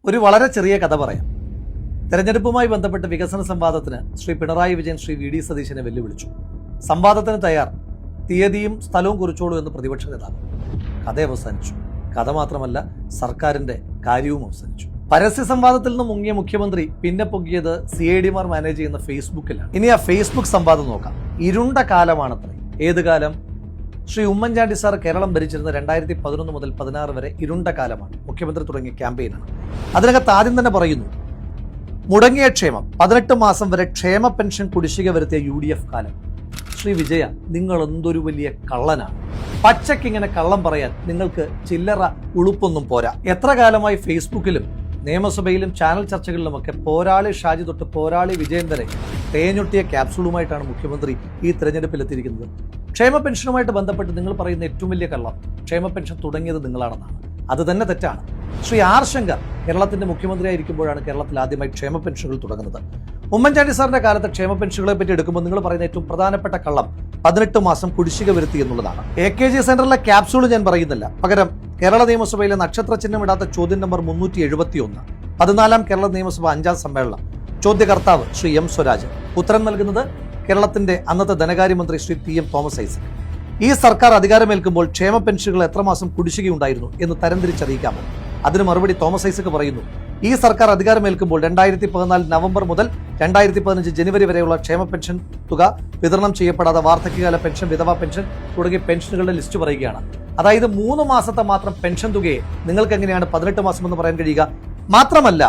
ഒരു വളരെ ചെറിയ കഥ പറയാം. തെരഞ്ഞെടുപ്പുമായി ബന്ധപ്പെട്ട് വികസന സംവാദത്തിന് ശ്രീ പിണറായി വിജയൻ ശ്രീ വി ഡി സതീശനെ വെല്ലുവിളിച്ചു. സംവാദത്തിന് തയ്യാർ, തീയതിയും സ്ഥലവും കുറിച്ചോളൂ എന്ന് പ്രതിപക്ഷ നേതാവ്. കഥ അവസാനിച്ചു. കഥ മാത്രമല്ല, സർക്കാരിന്റെ കാര്യവും അവസാനിച്ചു. പരസ്യ സംവാദത്തിൽ നിന്ന് മുങ്ങിയ മുഖ്യമന്ത്രി പിന്നെ പൊങ്ങിയത് CIDമാർ മാനേജ് ചെയ്യുന്ന ഫേസ്ബുക്കിലാണ്. ഇനി ആ ഫേസ്ബുക്ക് സംവാദം നോക്കാം. ഇരുണ്ട കാലമാണത്രേ. ഏത് കാലം? ശ്രീ ഉമ്മൻചാണ്ടി സാർ കേരളം ഭരിച്ചിരുന്ന 2011 മുതൽ 16 വരെ ഇരുണ്ട കാലമാണ്. മുഖ്യമന്ത്രി തുടങ്ങിയ ക്യാമ്പയിനാണ്. അതിനകത്ത് ആദ്യം തന്നെ പറയുന്നു, മുടങ്ങിയ ക്ഷേമം 18 മാസം വരെ ക്ഷേമ പെൻഷൻ കുടിശ്ശിക വരുത്തിയ UDF കാലം. ശ്രീ വിജയ, നിങ്ങൾ എന്തൊരു വലിയ കള്ളനാണ്. പച്ചക്കിങ്ങനെ കള്ളം പറയാൻ നിങ്ങൾക്ക് ചില്ലറ ഉളുപ്പൊന്നും പോരാ. എത്ര കാലമായി ഫേസ്ബുക്കിലും നിയമസഭയിലും ചാനൽ ചർച്ചകളിലുമൊക്കെ പോരാളി ഷാജി തൊട്ട് പോരാളി വിജയൻ വരെ തേഞ്ഞൊട്ടിയ ക്യാപ്സൂളുമായിട്ടാണ് മുഖ്യമന്ത്രി ഈ തെരഞ്ഞെടുപ്പിലെത്തിയിരിക്കുന്നത്. ക്ഷേമ പെൻഷനുമായിട്ട് ബന്ധപ്പെട്ട് നിങ്ങൾ പറയുന്ന ഏറ്റവും വലിയ കള്ളം ക്ഷേമ പെൻഷൻ തുടങ്ങിയത് നിങ്ങളാണെന്നാണ്. അത് തന്നെ തെറ്റാണ്. ശ്രീ ആർ ശങ്കർ കേരളത്തിന്റെ മുഖ്യമന്ത്രിയായിരിക്കുമ്പോഴാണ് കേരളത്തിൽ ആദ്യമായി ക്ഷേമ പെൻഷനുകൾ തുടങ്ങുന്നത്. ഉമ്മൻചാണ്ടി സാറിന്റെ കാലത്ത് ക്ഷേമ പെൻഷനുകളെ പറ്റി എടുക്കുമ്പോൾ നിങ്ങൾ പറയുന്ന ഏറ്റവും പ്രധാനപ്പെട്ട കള്ളം 18 മാസം കുടിശ്ശിക വരുത്തി എന്നുള്ളതാണ്. AKG സെന്ററിലെ ക്യാപ്സൂൾ ഞാൻ പറയുന്നില്ല. പകരം കേരള നിയമസഭയിലെ നക്ഷത്ര ചിഹ്നമിടാത്ത ചോദ്യം നമ്പർ 371, 14ാം കേരള നിയമസഭ 5ാം സമ്മേളനം. ചോദ്യകർത്താവ് ശ്രീ M സ്വരാജ്. ഉത്തരം നൽകുന്നത് കേരളത്തിന്റെ അന്നത്തെ ധനകാര്യമന്ത്രി ശ്രീ PM തോമസ് ഐസക്. ഈ സർക്കാർ അധികാരമേൽക്കുമ്പോൾ ക്ഷേമ പെൻഷനുകൾ എത്ര മാസം കുടിശ്ശികയുണ്ടായിരുന്നു എന്ന് തരംതിരിച്ചറിയിക്കാമോ? അതിന് മറുപടി തോമസ് ഐസക് പറയുന്നു, ഈ സർക്കാർ അധികാരമേൽക്കുമ്പോൾ 2014 നവംബർ മുതൽ 2015 ജനുവരി വരെയുള്ള ക്ഷേമ പെൻഷൻ തുക വിതരണം ചെയ്യപ്പെടാതെ വാർദ്ധക്യകാല പെൻഷൻ, വിധവാ പെൻഷൻ തുടങ്ങിയ പെൻഷനുകളുടെ ലിസ്റ്റ് പറയുകയാണ്. അതായത് 3 മാസത്തെ മാത്രം പെൻഷൻ തുകയെ നിങ്ങൾക്ക് എങ്ങനെയാണ് 18 മാസം എന്ന് പറയാൻ കഴിയുക? മാത്രമല്ല,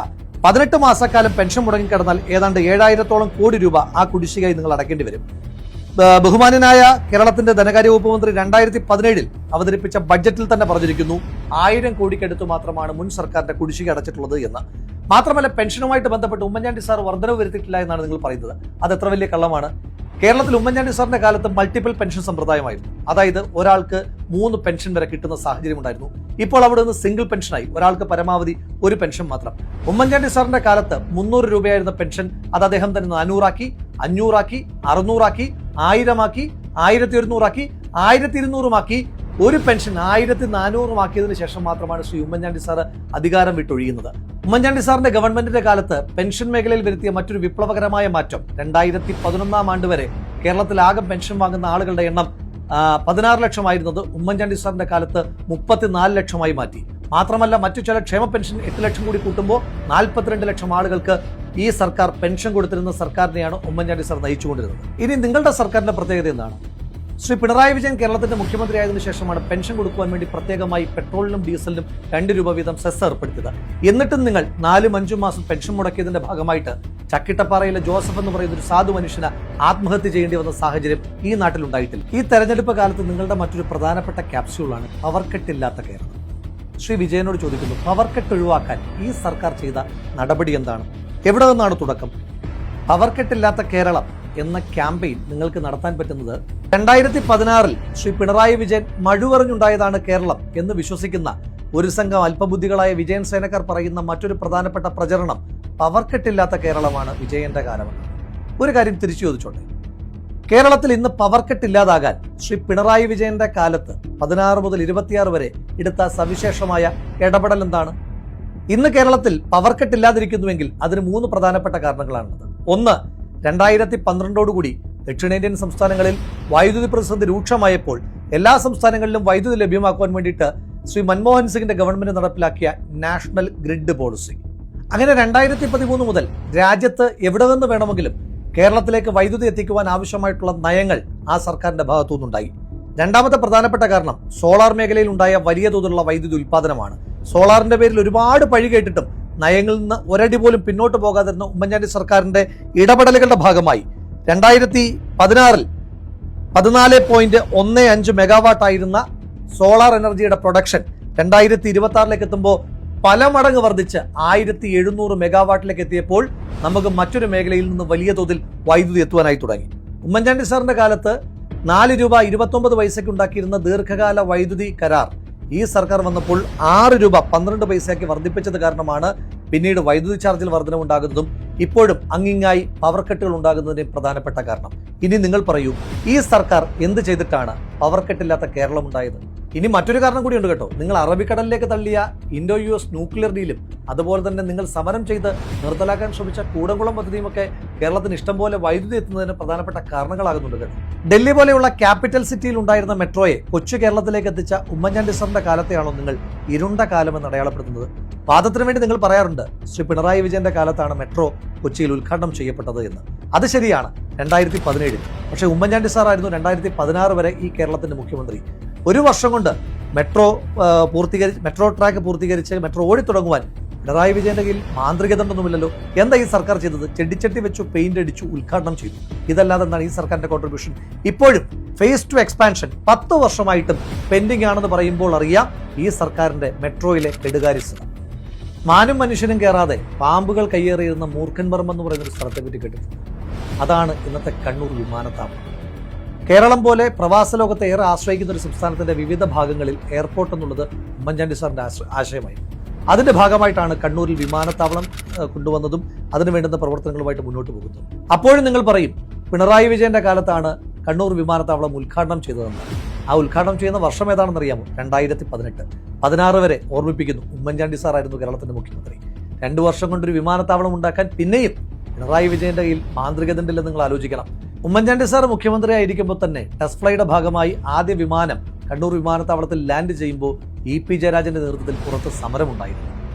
18 മാസക്കാലം പെൻഷൻ മുടങ്ങിക്കിടന്നാൽ ഏതാണ്ട് 7000-ഓളം കോടി രൂപ ആ കുടിശ്ശികയായി നിങ്ങൾ അടയ്ക്കേണ്ടി വരും. ബഹുമാന്യനായ കേരളത്തിന്റെ ധനകാര്യ വകുപ്പ് മന്ത്രി 2017 അവതരിപ്പിച്ച ബഡ്ജറ്റിൽ തന്നെ പറഞ്ഞിരിക്കുന്നു 1000 കോടിക്കടുത്ത് മാത്രമാണ് മുൻ സർക്കാരിന്റെ കുടിശ്ശിക അടച്ചിട്ടുള്ളത് എന്ന്. മാത്രമല്ല, പെൻഷനുമായിട്ട് ബന്ധപ്പെട്ട് ഉമ്മൻചാണ്ടി സാർ വർധനവ് വരുത്തിയിട്ടില്ല എന്നാണ് നിങ്ങൾ പറയുന്നത്. അത് എത്ര വലിയ കള്ളമാണ്. കേരളത്തിൽ ഉമ്മൻചാണ്ടി സാറിന്റെ കാലത്ത് മൾട്ടിപ്പിൾ പെൻഷൻ സമ്പ്രദായമായിരുന്നു. അതായത് ഒരാൾക്ക് 3 പെൻഷൻ വരെ കിട്ടുന്ന സാഹചര്യം ഉണ്ടായിരുന്നു. ഇപ്പോൾ അവിടെ നിന്ന് സിംഗിൾ പെൻഷനായി, ഒരാൾക്ക് പരമാവധി 1 പെൻഷൻ മാത്രം. ഉമ്മൻചാണ്ടി സാറിന്റെ കാലത്ത് 300 രൂപയായിരുന്ന പെൻഷൻ അത് അദ്ദേഹം തന്നെ 400 ആക്കി, 500 ആക്കി, 600 ആക്കി, 1000 ആക്കി, 1100 ആക്കി, 1200 ആക്കി. ഒരു പെൻഷൻ 1400 ആക്കിയതിനു ശേഷം മാത്രമാണ് ശ്രീ ഉമ്മൻചാണ്ടി സാർ അധികാരം വിട്ടൊഴിയുന്നത്. ഉമ്മൻചാണ്ടി സാറിന്റെ ഗവൺമെന്റിന്റെ കാലത്ത് പെൻഷൻ മേഖലയിൽ വരുത്തിയ മറ്റൊരു വിപ്ലവകരമായ മാറ്റം 2011 ആണ്ട് വരെ കേരളത്തിൽ ആകെ പെൻഷൻ വാങ്ങുന്ന ആളുകളുടെ എണ്ണം 16 ലക്ഷമായിരുന്നത് ഉമ്മൻചാണ്ടി സാറിന്റെ കാലത്ത് 34 ലക്ഷമായി മാറ്റി. മാത്രമല്ല, മറ്റു ചില ക്ഷേമ പെൻഷൻ 8 ലക്ഷം കൂടി കൂട്ടുമ്പോൾ 42 ലക്ഷം ആളുകൾക്ക് ഈ സർക്കാർ പെൻഷൻ കൊടുത്തിരുന്ന സർക്കാരിനെയാണ് ഉമ്മൻചാണ്ടി സാർ നയിച്ചുകൊണ്ടിരുന്നത്. ഇനി നിങ്ങളുടെ സർക്കാരിന്റെ പ്രത്യേകത എന്താണ്? ശ്രീ പിണറായി വിജയൻ കേരളത്തിന്റെ മുഖ്യമന്ത്രിയായതിനു ശേഷമാണ് പെൻഷൻ കൊടുക്കുവാൻ വേണ്ടി പ്രത്യേകമായി പെട്രോളിനും ഡീസലിനും 2 രൂപ വീതം സെസ് ഏർപ്പെടുത്തിയത്. എന്നിട്ടും നിങ്ങൾ 4-5 മാസം പെൻഷൻ മുടക്കിയതിന്റെ ഭാഗമായിട്ട് ചക്കിട്ടപ്പാറയിലെ ജോസഫ് എന്ന് പറയുന്ന ഒരു സാധു മനുഷ്യന് ആത്മഹത്യ ചെയ്യേണ്ടി വന്ന സാഹചര്യം ഈ നാട്ടിലുണ്ടായിട്ടില്ല. ഈ തെരഞ്ഞെടുപ്പ് കാലത്ത് നിങ്ങളുടെ മറ്റൊരു പ്രധാനപ്പെട്ട ക്യാപ്സ്യൂളാണ് പവർക്കെട്ടില്ലാത്ത കേരളം. ശ്രീ വിജയനോട് ചോദിക്കുന്നു, പവർക്കെട്ട് ഒഴിവാക്കാൻ ഈ സർക്കാർ ചെയ്ത നടപടി എന്താണ്? എവിടെ നിന്നാണ് തുടക്കം? പവർക്കെട്ടില്ലാത്ത കേരളം എന്ന ക്യാമ്പയിൻ നിങ്ങൾക്ക് നടത്താൻ പറ്റുന്നത് 2016 ശ്രീ പിണറായി വിജയൻ മഴുവറിഞ്ഞുണ്ടായതാണ് കേരളം എന്ന് വിശ്വസിക്കുന്ന ഒരു സംഘം അല്പബുദ്ധികളായ വിജയൻ സേനക്കാർ പറയുന്ന മറ്റൊരു പ്രധാനപ്പെട്ട പ്രചരണം പവർക്കെട്ടില്ലാത്ത കേരളമാണ് വിജയന്റെ കാലമാണ്. ഒരു കാര്യം തിരിച്ചു ചോദിച്ചോട്ടെ, കേരളത്തിൽ ഇന്ന് പവർക്കെട്ടില്ലാതാകാൻ ശ്രീ പിണറായി വിജയന്റെ കാലത്ത് 16 മുതൽ 26 വരെ എടുത്ത സവിശേഷമായ ഇടപെടൽ എന്താണ്? ഇന്ന് കേരളത്തിൽ പവർക്കെട്ടില്ലാതിരിക്കുന്നുവെങ്കിൽ അതിന് 3 പ്രധാനപ്പെട്ട കാരണങ്ങളാണുള്ളത്. ഒന്ന്, 2012 ദക്ഷിണേന്ത്യൻ സംസ്ഥാനങ്ങളിൽ വൈദ്യുതി പ്രതിസന്ധി രൂക്ഷമായപ്പോൾ എല്ലാ സംസ്ഥാനങ്ങളിലും വൈദ്യുതി ലഭ്യമാക്കുവാൻ വേണ്ടിയിട്ട് ശ്രീ മൻമോഹൻ സിംഗിന്റെ ഗവൺമെന്റ് നടപ്പിലാക്കിയ നാഷണൽ ഗ്രിഡ് പോളിസി. അങ്ങനെ 2013 മുതൽ രാജ്യത്ത് എവിടെ നിന്ന് വേണമെങ്കിലും കേരളത്തിലേക്ക് വൈദ്യുതി എത്തിക്കുവാൻ ആവശ്യമായിട്ടുള്ള നയങ്ങൾ ആ സർക്കാരിന്റെ ഭാഗത്തുനിന്നുണ്ടായി. രണ്ടാമത്തെ പ്രധാനപ്പെട്ട കാരണം സോളാർ മേഖലയിൽ ഉണ്ടായ വലിയ തോതിലുള്ള വൈദ്യുതി ഉൽപ്പാദനമാണ്. സോളാറിന്റെ പേരിൽ ഒരുപാട് പഴി കേട്ടിട്ടും നയങ്ങളിൽ നിന്ന് ഒരടി പോലും പിന്നോട്ട് പോകാതിരുന്ന ഉമ്മൻചാണ്ടി സർക്കാരിന്റെ ഇടപെടലുകളുടെ ഭാഗമായി 2016 14.15 മെഗാവാട്ട് ആയിരുന്ന സോളാർ എനർജിയുടെ പ്രൊഡക്ഷൻ 2026 എത്തുമ്പോൾ പല മടങ്ങ് വർദ്ധിച്ച് 1700 മെഗാവാട്ടിലേക്ക് എത്തിയപ്പോൾ നമുക്ക് മറ്റൊരു മേഖലയിൽ നിന്ന് വലിയ തോതിൽ വൈദ്യുതി എത്തുവാനായി തുടങ്ങി. ഉമ്മൻചാണ്ടി സാറിന്റെ കാലത്ത് 4 രൂപ 29 പൈസയ്ക്ക് ഉണ്ടാക്കിയിരുന്ന ദീർഘകാല വൈദ്യുതി കരാർ ഈ സർക്കാർ വന്നപ്പോൾ 6 രൂപ 12 പൈസയ്ക്ക് വർദ്ധിപ്പിച്ചത് കാരണമാണ് പിന്നീട് വൈദ്യുതി ചാർജിൽ വർധനവുണ്ടാകുന്നതും ഇപ്പോഴും അങ്ങിങ്ങായി പവർക്കെട്ടുകൾ ഉണ്ടാകുന്നതിന്റെ പ്രധാനപ്പെട്ട കാരണം. ഇനി നിങ്ങൾ പറയൂ, ഈ സർക്കാർ എന്ത് ചെയ്തിട്ടാണ് പവർക്കെട്ടില്ലാത്ത കേരളം ഉണ്ടായത്? ഇനി മറ്റൊരു കാരണം കൂടിയുണ്ട് കേട്ടോ. നിങ്ങൾ അറബിക്കടലിലേക്ക് തള്ളിയ ഇൻഡോ US ന്യൂക്ലിയർ ഡീലും അതുപോലെ തന്നെ നിങ്ങൾ സമരം ചെയ്ത് നിർത്തലാക്കാൻ ശ്രമിച്ച കൂടംകുളം പദ്ധതിയുമൊക്കെ കേരളത്തിന് ഇഷ്ടംപോലെ വൈദ്യുതി എത്തുന്നതിന് പ്രധാനപ്പെട്ട കാരണങ്ങളാകുന്നുണ്ട് കേട്ടോ. ഡൽഹി പോലെയുള്ള ക്യാപിറ്റൽ സിറ്റിയിൽ ഉണ്ടായിരുന്ന മെട്രോയെ കൊച്ചു കേരളത്തിലേക്ക് എത്തിച്ച ഉമ്മൻചാണ്ടി സാറിന്റെ കാലത്തെയാണോ നിങ്ങൾ ഇരുണ്ട കാലമെന്ന് അടയാളപ്പെടുത്തുന്നത്? വാദത്തിന് വേണ്ടി നിങ്ങൾ പറയാറുണ്ട് ശ്രീ പിണറായി വിജയന്റെ കാലത്താണ് മെട്രോ കൊച്ചിയിൽ ഉദ്ഘാടനം ചെയ്യപ്പെട്ടത് എന്ന്. അത് ശരിയാണ്, 2017. പക്ഷേ ഉമ്മൻചാണ്ടി സാറായിരുന്നു 2016 വരെ ഈ കേരളത്തിന്റെ മുഖ്യമന്ത്രി. ഒരു വർഷം കൊണ്ട് മെട്രോ ട്രാക്ക് പൂർത്തീകരിച്ച് മെട്രോ ഓടിത്തുടങ്ങുവാൻ പിണറായി വിജയന്റെ കയ്യിൽ മാന്ത്രികതണ്ടൊന്നുമില്ലല്ലോ. എന്താ ഈ സർക്കാർ ചെയ്തത്? ചെടിച്ചട്ടി വെച്ചു, പെയിന്റ് അടിച്ചു, ഉദ്ഘാടനം ചെയ്തു. ഇതല്ലാതെ എന്താണ് ഈ സർക്കാരിന്റെ കോൺട്രിബ്യൂഷൻ? ഇപ്പോഴും ഫേസ് 2 എക്സ്പാൻഷൻ 10 വർഷമായിട്ടും പെൻഡിംഗ് ആണെന്ന് പറയുമ്പോൾ അറിയാം ഈ സർക്കാരിന്റെ മെട്രോയിലെ കെടുകാര്യസ്ഥത. മാനും മനുഷ്യനും കയറാതെ പാമ്പുകൾ കയ്യേറിയിരുന്ന മൂർഖൻപറമ്പ് എന്ന് പറയുന്ന ഒരു സ്ഥലത്തെ പറ്റി കേട്ടിട്ടുണ്ട്. അതാണ് ഇന്നത്തെ കണ്ണൂർ വിമാനത്താവളം. കേരളം പോലെ പ്രവാസ ലോകത്തെ ഏറെ ആശ്രയിക്കുന്ന ഒരു സംസ്ഥാനത്തിന്റെ വിവിധ ഭാഗങ്ങളിൽ എയർപോർട്ട് എന്നുള്ളത് ഉമ്മൻചാണ്ടി സാറിന്റെ ആശയമായി. അതിന്റെ ഭാഗമായിട്ടാണ് കണ്ണൂരിൽ വിമാനത്താവളം കൊണ്ടുവന്നതും അതിനു വേണ്ടുന്ന പ്രവർത്തനങ്ങളുമായിട്ട് മുന്നോട്ട് പോകുന്നത്. അപ്പോഴും നിങ്ങൾ പറയും പിണറായി വിജയന്റെ കാലത്താണ് കണ്ണൂർ വിമാനത്താവളം ഉദ്ഘാടനം ചെയ്തതെന്ന്. ആ ഉദ്ഘാടനം ചെയ്യുന്ന വർഷം ഏതാണെന്ന് അറിയാമോ? 2018. 16 വരെ ഓർമ്മിപ്പിക്കുന്നു, ഉമ്മൻചാണ്ടി സാറായിരുന്നു കേരളത്തിന്റെ മുഖ്യമന്ത്രി. 2 വർഷം കൊണ്ടൊരു വിമാനത്താവളം ഉണ്ടാക്കാൻ പിന്നെയും പിണറായി വിജയന്റെ കയ്യിൽ മാന്ത്രികതണ്ടില്ലെന്ന് നിങ്ങൾ ആലോചിക്കണം. ഉമ്മൻചാണ്ടി സാർ മുഖ്യമന്ത്രി ആയിരിക്കുമ്പോൾ തന്നെ ടെസ്റ്റ് ഫ്ലൈയുടെ ഭാഗമായി ആദ്യ വിമാനം കണ്ണൂർ വിമാനത്താവളത്തിൽ ലാൻഡ് ചെയ്യുമ്പോൾ EP ജയരാജന്റെ നേതൃത്വത്തിൽ പുറത്ത് സമരമുണ്ടായിരുന്നു.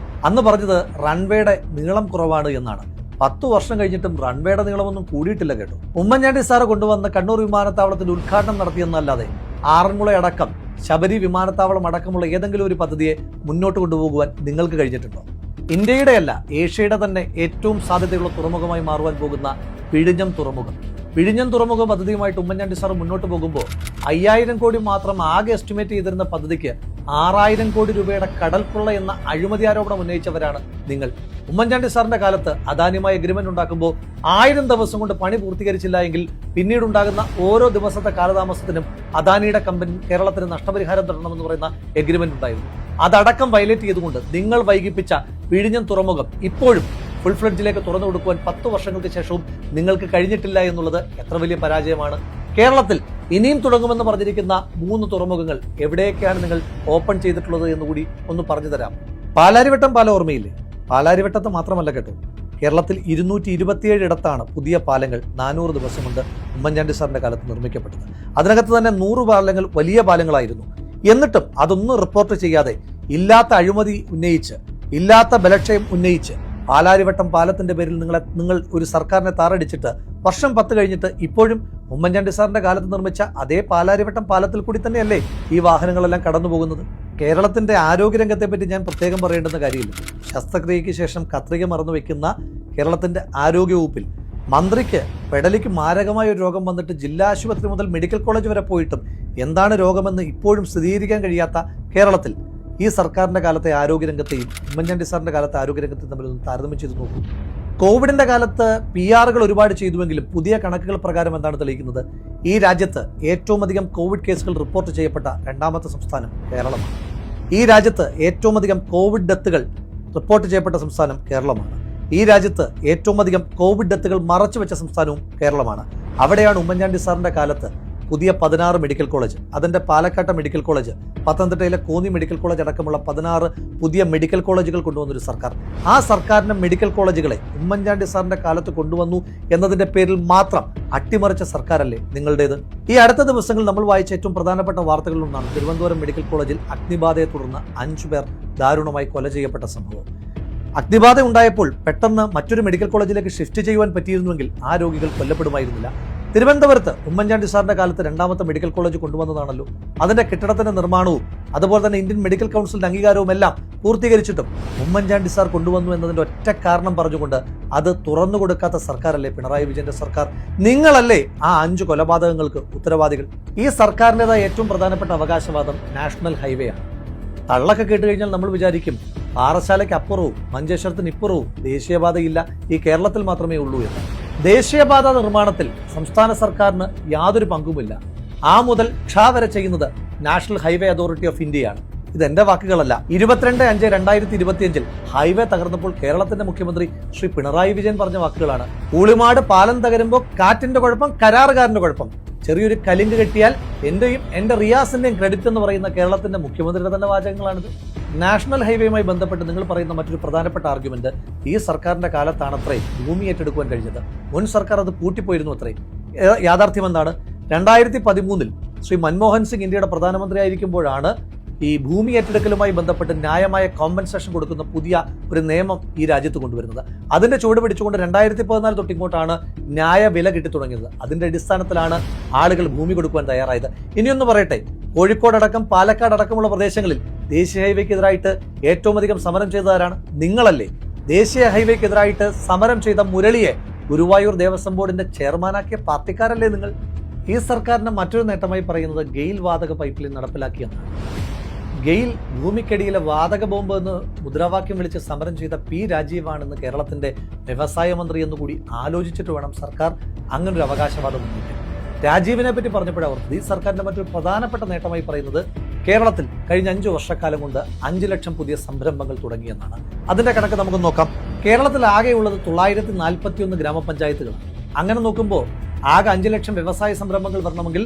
അന്ന് പറഞ്ഞത് റൺവേയുടെ നീളം കുറവാണ് എന്നാണ്. 10 വർഷം കഴിഞ്ഞിട്ടും റൺവേയുടെ നീളമൊന്നും കൂടിയിട്ടില്ല കേട്ടോ. ഉമ്മൻചാണ്ടി സാറ് കൊണ്ടുവന്ന കണ്ണൂർ വിമാനത്താവളത്തിന്റെ ഉദ്ഘാടനം നടത്തിയെന്നല്ലാതെ ആറന്മുള അടക്കം ശബരി വിമാനത്താവളം അടക്കമുള്ള ഏതെങ്കിലും ഒരു പദ്ധതിയെ മുന്നോട്ട് കൊണ്ടുപോകുവാൻ നിങ്ങൾക്ക് കഴിഞ്ഞിട്ടുണ്ടോ? ഇന്ത്യയുടെയല്ല, ഏഷ്യയുടെ തന്നെ ഏറ്റവും സാധ്യതയുള്ള തുറമുഖമായി മാറുവാൻ പോകുന്ന വിഴിഞ്ഞം തുറമുഖ പദ്ധതിയുമായിട്ട് ഉമ്മൻചാണ്ടി സാർ മുന്നോട്ട് പോകുമ്പോൾ 5000 കോടി മാത്രം ആകെ എസ്റ്റിമേറ്റ് ചെയ്തിരുന്ന പദ്ധതിക്ക് 6000 കോടി രൂപയുടെ കടൽക്കൊള്ള എന്ന അഴിമതി ആരോപണം ഉന്നയിച്ചവരാണ് നിങ്ങൾ. ഉമ്മൻചാണ്ടി സാറിന്റെ കാലത്ത് അദാനിയുമായി എഗ്രിമെന്റ് ഉണ്ടാക്കുമ്പോൾ 1000 ദിവസം കൊണ്ട് പണി പൂർത്തീകരിച്ചില്ല എങ്കിൽ പിന്നീടുണ്ടാകുന്ന ഓരോ ദിവസത്തെ കാലതാമസത്തിനും അദാനിയുടെ കമ്പനി കേരളത്തിന് നഷ്ടപരിഹാരം തരണമെന്ന് പറയുന്ന എഗ്രിമെന്റ് ഉണ്ടായിരുന്നു. അതടക്കം വയലേറ്റ് ചെയ്തുകൊണ്ട് നിങ്ങൾ വൈകിപ്പിച്ച വിഴിഞ്ഞം തുറമുഖം ഇപ്പോഴും ഫുൾ ഫ്ലഡ്ജിലേക്ക് തുറന്നു കൊടുക്കുവാൻ 10 വർഷങ്ങൾക്ക് ശേഷവും നിങ്ങൾക്ക് കഴിഞ്ഞിട്ടില്ല എന്നുള്ളത് എത്ര വലിയ പരാജയമാണ്. കേരളത്തിൽ ഇനിയും തുടങ്ങുമെന്ന് പറഞ്ഞിരിക്കുന്ന 3 തുറമുഖങ്ങൾ എവിടെയൊക്കെയാണ് നിങ്ങൾ ഓപ്പൺ ചെയ്തിട്ടുള്ളത് എന്നുകൂടി ഒന്ന് പറഞ്ഞു തരാം. പാലാരിവട്ടം പാലം ഓർമ്മയില്ലേ? പാലാരിവട്ടത്ത് മാത്രമല്ല കേട്ടോ, കേരളത്തിൽ 227 ഇടത്താണ് പുതിയ പാലങ്ങൾ 400 ദിവസം കൊണ്ട് ഉമ്മൻചാണ്ടി സാറിന്റെ കാലത്ത് നിർമ്മിക്കപ്പെട്ടത്. അതിനകത്ത് തന്നെ 100 പാലങ്ങൾ വലിയ പാലങ്ങളായിരുന്നു. എന്നിട്ടും അതൊന്നും റിപ്പോർട്ട് ചെയ്യാതെ ഇല്ലാത്ത അഴിമതി ഉന്നയിച്ച്, ഇല്ലാത്ത ബലക്ഷയം ഉന്നയിച്ച് പാലാരിവട്ടം പാലത്തിന്റെ പേരിൽ നിങ്ങൾ ഒരു സർക്കാരിനെ താറടിച്ചിട്ട് വർഷം 10 കഴിഞ്ഞിട്ട് ഇപ്പോഴും ഉമ്മൻചാണ്ടി സാറിന്റെ കാലത്ത് നിർമ്മിച്ച അതേ പാലാരിവട്ടം പാലത്തിൽ കൂടി തന്നെയല്ലേ ഈ വാഹനങ്ങളെല്ലാം കടന്നു പോകുന്നത്? കേരളത്തിന്റെ ആരോഗ്യരംഗത്തെ പറ്റി ഞാൻ പ്രത്യേകം പറയേണ്ടുന്ന കാര്യമില്ല. ശസ്ത്രക്രിയയ്ക്ക് ശേഷം കത്രിക മറന്നു വെക്കുന്ന കേരളത്തിന്റെ ആരോഗ്യവകുപ്പിൽ മന്ത്രിക്ക് പെടലിക്ക് മാരകമായ ഒരു രോഗം വന്നിട്ട് ജില്ലാ ആശുപത്രി മുതൽ മെഡിക്കൽ കോളേജ് വരെ പോയിട്ടും എന്താണ് രോഗമെന്ന് ഇപ്പോഴും സ്ഥിരീകരിക്കാൻ കഴിയാത്ത കേരളത്തിൽ ഈ സർക്കാരിന്റെ കാലത്തെ ആരോഗ്യരംഗത്തെയും ഉമ്മൻചാണ്ടി സാറിന്റെ കാലത്തെ ആരോഗ്യരംഗത്തെയും തമ്മിലൊന്ന് താരതമ്യം ചെയ്ത് നോക്കൂ. കോവിഡിന്റെ കാലത്ത് PR ഒരുപാട് ചെയ്തുവെങ്കിലും പുതിയ കണക്കുകൾ പ്രകാരം എന്താണ് തെളിയിക്കുന്നത്? ഈ രാജ്യത്ത് ഏറ്റവും അധികം കോവിഡ് കേസുകൾ റിപ്പോർട്ട് ചെയ്യപ്പെട്ട 2ാമത്തെ സംസ്ഥാനം കേരളമാണ്. ഈ രാജ്യത്ത് ഏറ്റവും അധികം കോവിഡ് ഡെത്തുകൾ റിപ്പോർട്ട് ചെയ്യപ്പെട്ട സംസ്ഥാനം കേരളമാണ്. ഈ രാജ്യത്ത് ഏറ്റവും അധികം കോവിഡ് ഡെത്തുകൾ മറച്ചു വെച്ച സംസ്ഥാനവും കേരളമാണ്. അവിടെയാണ് ഉമ്മൻചാണ്ടി സാറിന്റെ കാലത്ത് പുതിയ 16 മെഡിക്കൽ കോളേജ്, അതിന്റെ പാലക്കാട് മെഡിക്കൽ കോളേജ്, പത്തനംതിട്ടയിലെ കോന്നി മെഡിക്കൽ കോളേജ് അടക്കമുള്ള 16 പുതിയ മെഡിക്കൽ കോളേജുകൾ കൊണ്ടുവന്നൊരു സർക്കാർ. ആ സർക്കാരിന്റെ മെഡിക്കൽ കോളേജുകളെ ഉമ്മൻചാണ്ടി സാറിന്റെ കാലത്ത് കൊണ്ടുവന്നു എന്നതിന്റെ പേരിൽ മാത്രം അട്ടിമറിച്ച സർക്കാരല്ലേ നിങ്ങളുടേത്? ഈ അടുത്ത ദിവസങ്ങളിൽ നമ്മൾ വായിച്ച ഏറ്റവും പ്രധാനപ്പെട്ട വാർത്തകളിലൊന്നാണ് തിരുവനന്തപുരം മെഡിക്കൽ കോളേജിൽ അഗ്നിബാധയെ തുടർന്ന് 5 പേർ ദാരുണമായി കൊല ചെയ്യപ്പെട്ട സംഭവം. അഗ്നിബാധ ഉണ്ടായപ്പോൾ പെട്ടെന്ന് മറ്റൊരു മെഡിക്കൽ കോളേജിലേക്ക് ഷിഫ്റ്റ് ചെയ്യുവാൻ പറ്റിയിരുന്നുവെങ്കിൽ ആ രോഗികൾ കൊല്ലപ്പെടുമായിരുന്നില്ല. തിരുവനന്തപുരത്ത് ഉമ്മൻചാണ്ടി സാറിന്റെ കാലത്ത് 2ാമത്തെ മെഡിക്കൽ കോളേജ് കൊണ്ടുവന്നതാണല്ലോ. അതിന്റെ കെട്ടിടത്തിന്റെ നിർമ്മാണവും അതുപോലെ തന്നെ ഇന്ത്യൻ മെഡിക്കൽ കൗൺസിലിന്റെ അംഗീകാരവും എല്ലാം പൂർത്തീകരിച്ചിട്ടും ഉമ്മൻചാണ്ടി സാർ കൊണ്ടുവന്നു എന്നതിന്റെ ഒറ്റ കാരണം പറഞ്ഞുകൊണ്ട് അത് തുറന്നു കൊടുക്കാത്ത സർക്കാരല്ലേ പിണറായി വിജയന്റെ സർക്കാർ? നിങ്ങളല്ലേ ആ 5 കൊലപാതകങ്ങൾക്ക് ഉത്തരവാദികൾ? ഈ സർക്കാരിൻ്റെതായ ഏറ്റവും പ്രധാനപ്പെട്ട അവകാശവാദം നാഷണൽ ഹൈവേ ആണ്. തള്ളൊക്കെ കേട്ട് കഴിഞ്ഞാൽ നമ്മൾ വിചാരിക്കും പാറശാലയ്ക്ക് അപ്പുറവും മഞ്ചേശ്വരത്തിന് ഇപ്പുറവും ദേശീയപാതയില്ല, ഈ കേരളത്തിൽ മാത്രമേ ഉള്ളൂ എന്ന്. ദേശീയപാത നിർമ്മാണത്തിൽ സംസ്ഥാന സർക്കാരിന് യാതൊരു പങ്കുമില്ല. ആ മുതൽ ക്ഷ വരെ ചെയ്യുന്നത് നാഷണൽ ഹൈവേ അതോറിറ്റി ഓഫ് ഇന്ത്യയാണ്. ഇതെന്റെ വാക്കുകളല്ല. 22/5/2025 ഹൈവേ തകർന്നപ്പോൾ കേരളത്തിന്റെ മുഖ്യമന്ത്രി ശ്രീ പിണറായി വിജയൻ പറഞ്ഞ വാക്കുകളാണ്. കൂളിമാട് പാലം തകരുമ്പോൾ കാറ്റിന്റെ കുഴപ്പം, കരാറുകാരന്റെ കുഴപ്പം. ചെറിയൊരു കലിങ്ക് കെട്ടിയാൽ എൻ്റെ റിയാസിൻ്റെയും ക്രെഡിറ്റ് എന്ന് പറയുന്ന കേരളത്തിൻ്റെ മുഖ്യമന്ത്രിയുടെ തന്നെ വാചകങ്ങളാണിത്. നാഷണൽ ഹൈവേയുമായി ബന്ധപ്പെട്ട് നിങ്ങൾ പറയുന്ന മറ്റൊരു പ്രധാനപ്പെട്ട ആർഗ്യുമെന്റ്, ഈ സർക്കാരിന്റെ കാലത്താണ് അത്രേ ഭൂമി ഏറ്റെടുക്കുവാൻ കഴിഞ്ഞത്. മുൻ സർക്കാർ അത് പൂട്ടിപ്പോയിരുന്നു അത്രേ. യാഥാർത്ഥ്യം എന്താണ്? 2013 ശ്രീ മൻമോഹൻ സിംഗ് ഇന്ത്യയുടെ പ്രധാനമന്ത്രി ആയിരിക്കുമ്പോഴാണ് ഈ ഭൂമി ഏറ്റെടുക്കലുമായി ബന്ധപ്പെട്ട് ന്യായമായ കോമ്പൻസേഷൻ കൊടുക്കുന്ന പുതിയ ഒരു നിയമം ഈ രാജ്യത്ത് കൊണ്ടുവരുന്നത്. അതിന്റെ ചുവട് പിടിച്ചുകൊണ്ട് 2014 തൊട്ട് ഇങ്ങോട്ടാണ് ന്യായ വില കിട്ടി തുടങ്ങിയത്. അതിന്റെ അടിസ്ഥാനത്തിലാണ് ആളുകൾ ഭൂമി കൊടുക്കുവാൻ തയ്യാറായത്. ഇനിയൊന്ന് പറയട്ടെ, കോഴിക്കോടടക്കം പാലക്കാട് അടക്കമുള്ള പ്രദേശങ്ങളിൽ ദേശീയ ഹൈവേക്കെതിരായിട്ട് ഏറ്റവും അധികം സമരം ചെയ്തതാരാണ്? നിങ്ങളല്ലേ. ദേശീയ ഹൈവേക്കെതിരായിട്ട് സമരം ചെയ്ത മുരളിയെ ഗുരുവായൂർ ദേവസ്വം ബോർഡിന്റെ ചെയർമാനാക്കിയ പാർട്ടിക്കാരല്ലേ നിങ്ങൾ? ഈ സർക്കാരിന്റെ മറ്റൊരു നേട്ടമായി പറയുന്നത് ഗെയിൽ വാതക പൈപ്പ് ലൈൻ നടപ്പിലാക്കിയെന്നാണ്. ഗെയിൽ ഭൂമിക്കടിയിലെ വാതക ബോംബ് എന്ന് മുദ്രാവാക്യം വിളിച്ച് സമരം ചെയ്ത പി രാജീവാണെന്ന് കേരളത്തിന്റെ വ്യവസായ മന്ത്രി എന്നുകൂടി ആലോചിച്ചിട്ട് വേണം സർക്കാർ അങ്ങനൊരു അവകാശവാദം ഉന്നയിക്കാൻ. രാജീവിനെ പറ്റി പറഞ്ഞപ്പോഴവർക്ക് ഈ സർക്കാരിന്റെ മറ്റൊരു പ്രധാനപ്പെട്ട നേട്ടമായി പറയുന്നത് കേരളത്തിൽ കഴിഞ്ഞ 5 വർഷക്കാലം കൊണ്ട് 5 ലക്ഷം പുതിയ സംരംഭങ്ങൾ തുടങ്ങിയെന്നാണ്. അതിന്റെ കണക്ക് നമുക്ക് നോക്കാം. കേരളത്തിൽ ആകെയുള്ളത് 941 ഗ്രാമപഞ്ചായത്തുകളാണ്. അങ്ങനെ നോക്കുമ്പോൾ ആകെ 5 ലക്ഷം വ്യവസായ സംരംഭങ്ങൾ വരണമെങ്കിൽ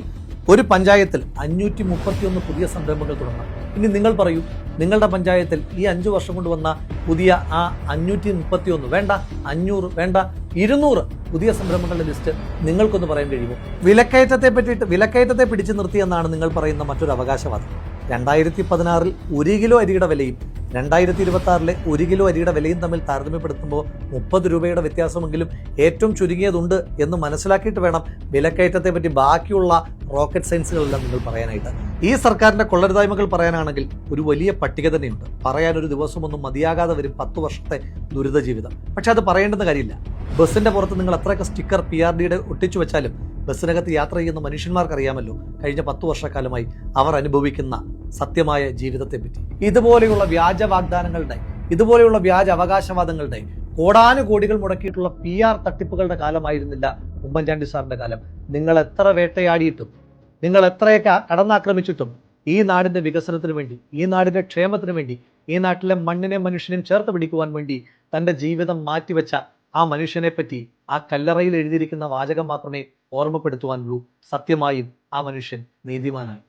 ഒരു പഞ്ചായത്തിൽ 531 പുതിയ സംരംഭങ്ങൾ തുടങ്ങണം. ഇനി നിങ്ങൾ പറയൂ, നിങ്ങളുടെ പഞ്ചായത്തിൽ ഈ 5 വർഷം കൊണ്ട് വന്ന പുതിയ ആ 531 വേണ്ട, 500 വേണ്ട, 200 പുതിയ സംരംഭങ്ങളുടെ ലിസ്റ്റ് നിങ്ങൾക്കൊന്ന് പറയാൻ കഴിയുമോ? വിലക്കയറ്റത്തെ പിടിച്ചു നിർത്തിയെന്നാണ് നിങ്ങൾ പറയുന്ന മറ്റൊരു അവകാശവാദം. 2016 1 കിലോ അരിയുടെ വിലയും 2026 1 കിലോ അരിയുടെ വിലയും തമ്മിൽ താരതമ്യപ്പെടുത്തുമ്പോൾ 30 രൂപയുടെ വ്യത്യാസമെങ്കിലും ഏറ്റവും ചുരുങ്ങിയതുണ്ട് എന്ന് മനസ്സിലാക്കിയിട്ട് വേണം വിലക്കയറ്റത്തെ പറ്റി ബാക്കിയുള്ള റോക്കറ്റ് സയൻസുകളെല്ലാം നിങ്ങൾ പറയാനായിട്ട്. ഈ സർക്കാരിന്റെ കൊള്ളരുതായ്മകൾ പറയാനാണെങ്കിൽ ഒരു വലിയ പട്ടിക തന്നെയുണ്ട്. പറയാനൊരു ദിവസമൊന്നും മതിയാകാതെ വരും 10 വർഷത്തെ ദുരിത ജീവിതം. പക്ഷെ അത് പറയേണ്ടുന്ന കാര്യമില്ല. ബസ്സിന്റെ പുറത്ത് നിങ്ങൾ എത്രയൊക്കെ സ്റ്റിക്കർ PRDയുടെ ഒട്ടിച്ചു വെച്ചാലും ബസ്സിനകത്ത് യാത്ര ചെയ്യുന്ന മനുഷ്യന്മാർക്ക് അറിയാമല്ലോ കഴിഞ്ഞ 10 വർഷക്കാലമായി അവർ അനുഭവിക്കുന്ന സത്യമായ ജീവിതത്തെ പറ്റി. ഇതുപോലെയുള്ള വ്യാജ വാഗ്ദാനങ്ങളുടെ, ഇതുപോലെയുള്ള വ്യാജ അവകാശവാദങ്ങളുടെ കോടാനുകോടികൾ മുടക്കിയിട്ടുള്ള PR തട്ടിപ്പുകളുടെ കാലമായിരുന്നില്ല ഉമ്മൻചാണ്ടി സാറിന്റെ കാലം. നിങ്ങൾ എത്ര വേട്ടയാടിയിട്ടും, നിങ്ങൾ എത്രയൊക്കെ കടന്നാക്രമിച്ചിട്ടും ഈ നാടിന്റെ വികസനത്തിന് വേണ്ടി, ഈ നാടിന്റെ ക്ഷേമത്തിന് വേണ്ടി, ഈ നാട്ടിലെ മണ്ണിനെയും മനുഷ്യനെയും ചേർത്ത് പിടിക്കുവാൻ വേണ്ടി തന്റെ ജീവിതം മാറ്റിവെച്ച ആ മനുഷ്യനെ പറ്റി ആ കല്ലറയിൽ എഴുതിയിരിക്കുന്ന വാചകം മാത്രമേ ഓർമ്മപ്പെടുത്തുവാനുള്ളൂ. സത്യമായും ആ മനുഷ്യൻ നീതിമാനാണ്.